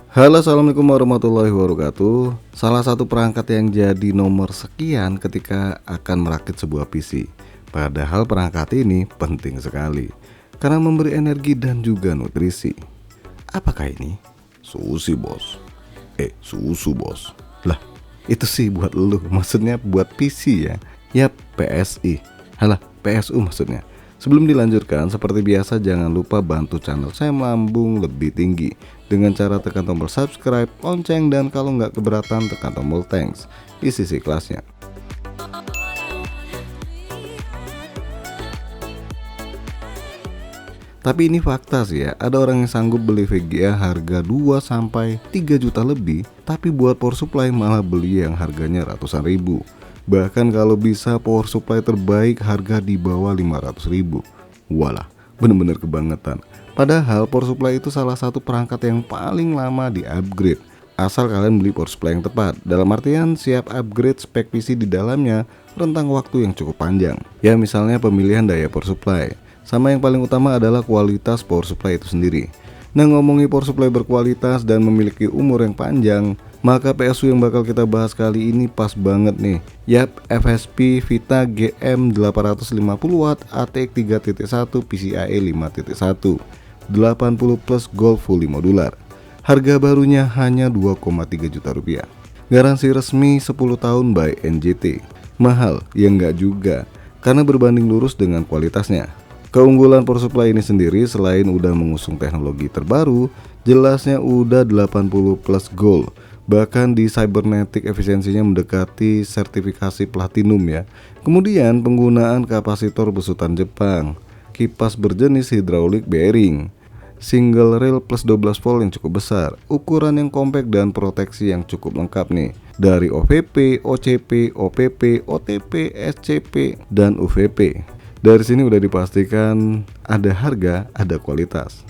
Halo, assalamualaikum warahmatullahi wabarakatuh. Salah satu perangkat yang jadi nomor sekian ketika akan merakit sebuah PC. Padahal perangkat ini penting sekali karena memberi energi dan juga nutrisi. Apakah ini? Susu bos. Susu bos. Lah, itu sih buat lu, maksudnya buat PC ya. Yap, PSI. Halah, PSU maksudnya. Sebelum dilanjutkan, seperti biasa jangan lupa bantu channel saya melambung lebih tinggi dengan cara tekan tombol subscribe, lonceng, dan kalau nggak keberatan tekan tombol thanks di sisi kelasnya. Tapi ini fakta sih ya, ada orang yang sanggup beli VGA harga 2-3 juta lebih, tapi buat power supply malah beli yang harganya ratusan ribu. Bahkan kalau bisa power supply terbaik harga di bawah 500 ribu. Walah, bener-bener kebangetan. Padahal power supply itu salah satu perangkat yang paling lama di upgrade, asal kalian beli power supply yang tepat. Dalam artian siap upgrade spek PC di dalamnya rentang waktu yang cukup panjang. Ya misalnya pemilihan daya power supply. Sama yang paling utama adalah kualitas power supply itu sendiri. Nah, ngomongi power supply berkualitas dan memiliki umur yang panjang, maka PSU yang bakal kita bahas kali ini pas banget nih. Yap, FSP Vita GM 850W ATX 3.1 PCIe 5.1 80 plus Gold fully modular. Harga barunya hanya 2,3 juta rupiah. Garansi resmi 10 tahun by NJT. Mahal? Ya enggak juga, karena berbanding lurus dengan kualitasnya. Keunggulan power supply ini sendiri selain udah mengusung teknologi terbaru, jelasnya udah 80 plus gold. Bahkan di cybernetic efisiensinya mendekati sertifikasi platinum ya. Kemudian penggunaan kapasitor besutan Jepang, kipas berjenis hydraulic bearing, single rail plus 12 volt yang cukup besar, ukuran yang kompak dan proteksi yang cukup lengkap nih. Dari OVP, OCP, OPP, OTP, SCP, dan UVP. Dari sini udah dipastikan ada harga, ada kualitas.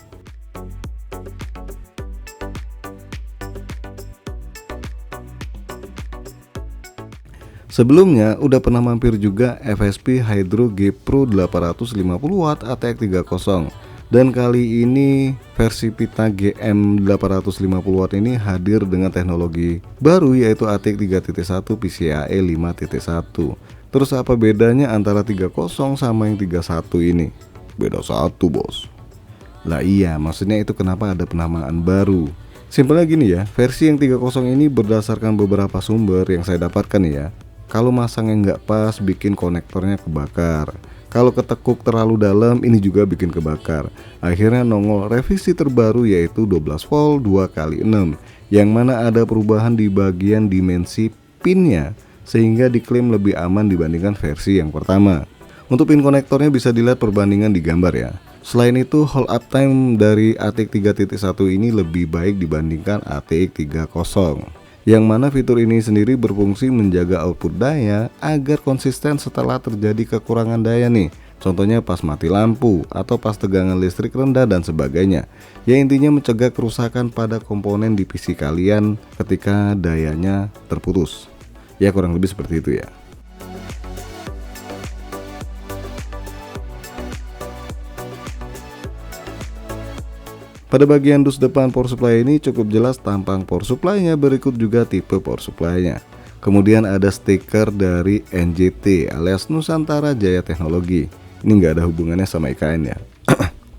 Sebelumnya udah pernah mampir juga FSP Hydro G Pro 850W ATX 30. Dan kali ini versi Vita GM 850W ini hadir dengan teknologi baru yaitu ATX 3.1 PCIe 5.1. Terus apa bedanya antara 30 sama yang 31 ini? Beda satu bos. Lah iya, maksudnya itu kenapa ada penamaan baru. Simpelnya gini ya, versi yang 30 ini berdasarkan beberapa sumber yang saya dapatkan ya. Kalau masang yang nggak pas bikin konektornya kebakar. Kalau ketekuk terlalu dalam ini juga bikin kebakar. Akhirnya nongol revisi terbaru yaitu 12 volt 2x6 yang mana ada perubahan di bagian dimensi pinnya sehingga diklaim lebih aman dibandingkan versi yang pertama. Untuk pin konektornya bisa dilihat perbandingan di gambar ya. Selain itu hold up time dari ATX 3.1 ini lebih baik dibandingkan ATX 30. Yang mana fitur ini sendiri berfungsi menjaga output daya agar konsisten setelah terjadi kekurangan daya nih. Contohnya pas mati lampu atau pas tegangan listrik rendah dan sebagainya. Ya intinya mencegah kerusakan pada komponen di PC kalian ketika dayanya terputus. Ya kurang lebih seperti itu ya. Pada bagian dus depan power supply ini cukup jelas tampang power supply-nya, berikut juga tipe power supply-nya. Kemudian ada stiker dari NJT alias Nusantara Jaya Teknologi. Ini nggak ada hubungannya sama IKN ya.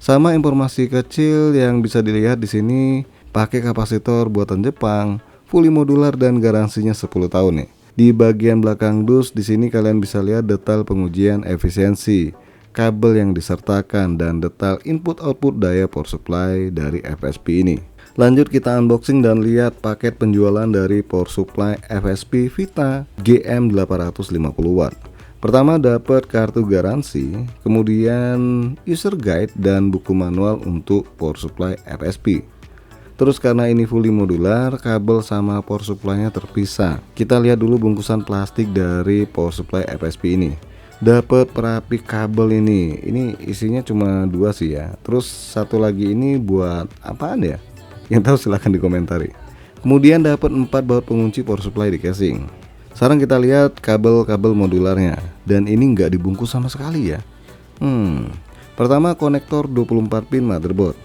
Sama informasi kecil yang bisa dilihat di sini, pakai kapasitor buatan Jepang, fully modular dan garansinya 10 tahun nih. Di bagian belakang dus di sini kalian bisa lihat detail pengujian efisiensi, kabel yang disertakan dan detail input-output daya power supply dari FSP ini. Lanjut kita unboxing dan lihat paket penjualan dari power supply FSP Vita GM 850W. Pertama dapat kartu garansi, kemudian user guide dan buku manual untuk power supply FSP. Terus karena ini fully modular, kabel sama power supply-nya terpisah. Kita lihat dulu bungkusan plastik dari power supply FSP ini. Dapat perapi kabel ini isinya cuma 2 sih ya. Terus satu lagi ini buat apaan ya? Yang tahu silahkan dikomentari. Kemudian dapat 4 baut pengunci power supply di casing. Sekarang kita lihat kabel-kabel modularnya. Dan ini nggak dibungkus sama sekali ya. Pertama konektor 24 pin motherboard.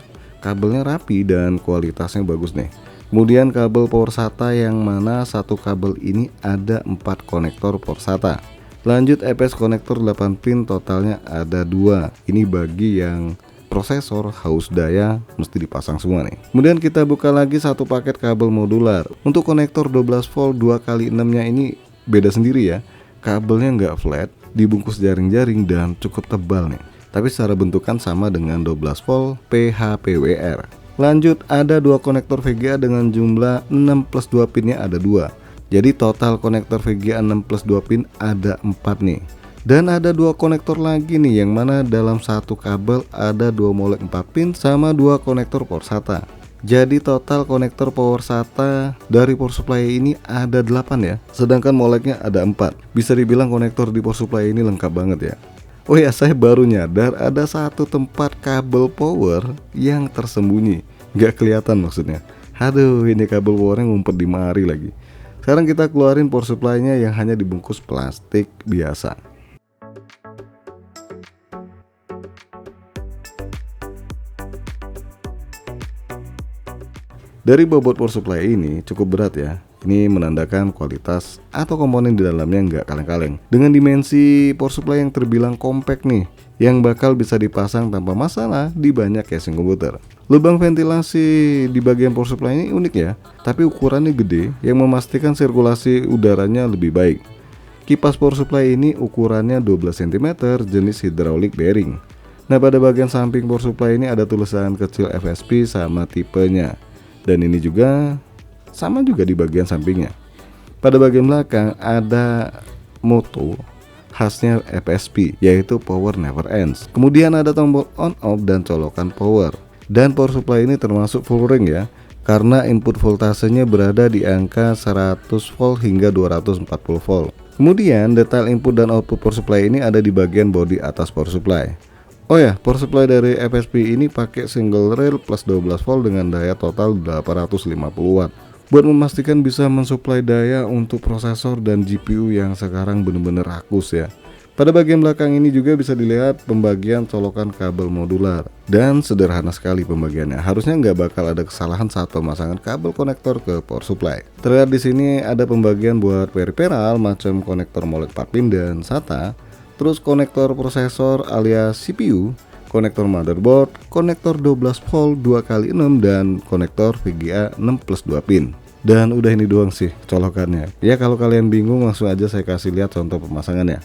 Kabelnya rapi dan kualitasnya bagus nih. Kemudian kabel power SATA yang mana satu kabel ini ada 4 konektor power SATA. Lanjut EPS konektor 8 pin, totalnya ada 2. Ini bagi yang prosesor haus daya mesti dipasang semua nih. Kemudian kita buka lagi satu paket kabel modular. Untuk konektor 12 volt 2x6 nya ini beda sendiri ya. Kabelnya nggak flat, dibungkus jaring-jaring dan cukup tebal nih. Tapi secara bentukan sama dengan 12 volt PHPWR. Lanjut ada 2 konektor VGA dengan jumlah 6 plus 2 pinnya ada 2. Jadi total konektor VGA 6 plus 2 pin ada 4 nih. Dan ada 2 konektor lagi nih, yang mana dalam satu kabel ada 2 molek 4 pin sama 2 konektor power SATA. Jadi total konektor power SATA dari power supply ini ada 8 ya, sedangkan moleknya ada 4. Bisa dibilang konektor di power supply ini lengkap banget ya. Oh ya, saya baru nyadar ada satu tempat kabel power yang tersembunyi, nggak kelihatan maksudnya. Aduh, ini kabel powernya ngumpet di mari lagi. Sekarang kita keluarin power supply-nya yang hanya dibungkus plastik biasa. Dari bobot power supply ini cukup berat ya. Ini menandakan kualitas atau komponen di dalamnya nggak kaleng-kaleng. Dengan dimensi power supply yang terbilang compact nih, yang bakal bisa dipasang tanpa masalah di banyak casing komputer. Lubang ventilasi di bagian power supply ini unik ya, tapi ukurannya gede yang memastikan sirkulasi udaranya lebih baik. Kipas power supply ini ukurannya 12 cm jenis hydraulic bearing. Nah, pada bagian samping power supply ini ada tulisan kecil FSP sama tipenya. Dan ini juga sama juga di bagian sampingnya. Pada bagian belakang ada moto khasnya FSP, yaitu Power Never Ends. Kemudian ada tombol on off dan colokan power. Dan power supply ini termasuk full ring ya, karena input voltasenya berada di angka 100 volt hingga 240 volt. Kemudian detail input dan output power supply ini ada di bagian bodi atas power supply. Oh ya, power supply dari FSP ini pakai single rail plus 12 volt dengan daya total 850 watt. Buat memastikan bisa mensuplai daya untuk prosesor dan GPU yang sekarang bener-bener rakus ya. Pada bagian belakang ini juga bisa dilihat pembagian colokan kabel modular. Dan sederhana sekali pembagiannya. Harusnya nggak bakal ada kesalahan saat pemasangan kabel konektor ke power supply. Terlihat di sini ada pembagian buat periferal macam konektor molek 4 pin dan SATA. Terus konektor prosesor alias CPU, konektor motherboard, konektor 12 volt 2x6 dan konektor VGA 6 plus 2 pin. Dan udah ini doang sih colokannya. Ya kalau kalian bingung langsung aja saya kasih lihat contoh pemasangannya.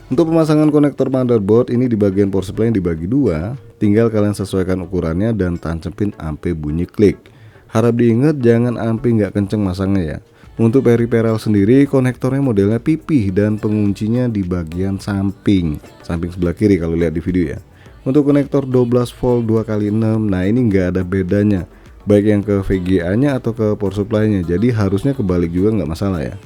Untuk pemasangan konektor motherboard ini di bagian power supply yang dibagi 2, tinggal kalian sesuaikan ukurannya dan tancepin sampai bunyi klik. Harap diingat jangan ampe nggak kenceng masangnya ya. Untuk periferal sendiri konektornya modelnya pipih dan penguncinya di bagian samping sebelah kiri kalau lihat di video ya. Untuk konektor 12 volt 2x6, nah ini nggak ada bedanya baik yang ke VGA nya atau ke power supply nya, jadi harusnya kebalik juga nggak masalah ya.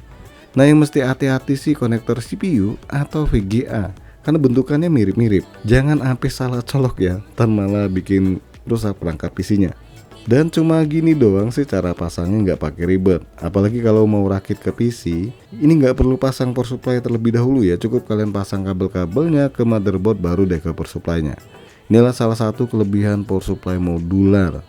Nah yang mesti hati-hati sih konektor CPU atau VGA karena bentukannya mirip-mirip. Jangan sampai salah colok ya, ntar malah bikin rusak perangkat PC nya. Dan cuma gini doang sih cara pasangnya, nggak pakai ribet. Apalagi kalau mau rakit ke PC, ini nggak perlu pasang power supply terlebih dahulu ya. Cukup kalian pasang kabel-kabelnya ke motherboard baru deh ke power supply-nya. Inilah salah satu kelebihan power supply modular.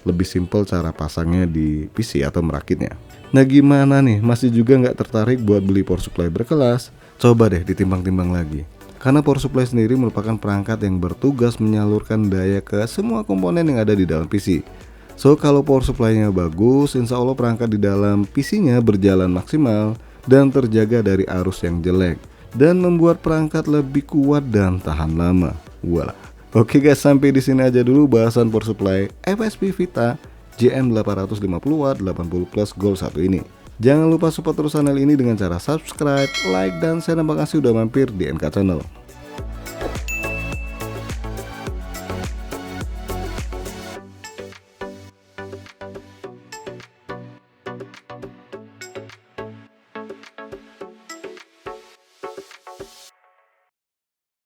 Lebih simpel cara pasangnya di PC atau merakitnya. Nah gimana nih, masih juga nggak tertarik buat beli power supply berkelas? Coba deh ditimbang-timbang lagi. Karena power supply sendiri merupakan perangkat yang bertugas menyalurkan daya ke semua komponen yang ada di dalam PC. So kalau power supply-nya bagus, insya Allah perangkat di dalam PC-nya berjalan maksimal dan terjaga dari arus yang jelek dan membuat perangkat lebih kuat dan tahan lama. Walah. Oke guys, sampai di sini aja dulu bahasan power supply FSP Vita JM850W 80 plus Gold 1 ini. Jangan lupa support terus channel ini dengan cara subscribe, like, dan share. Terima kasih udah mampir di NK Channel.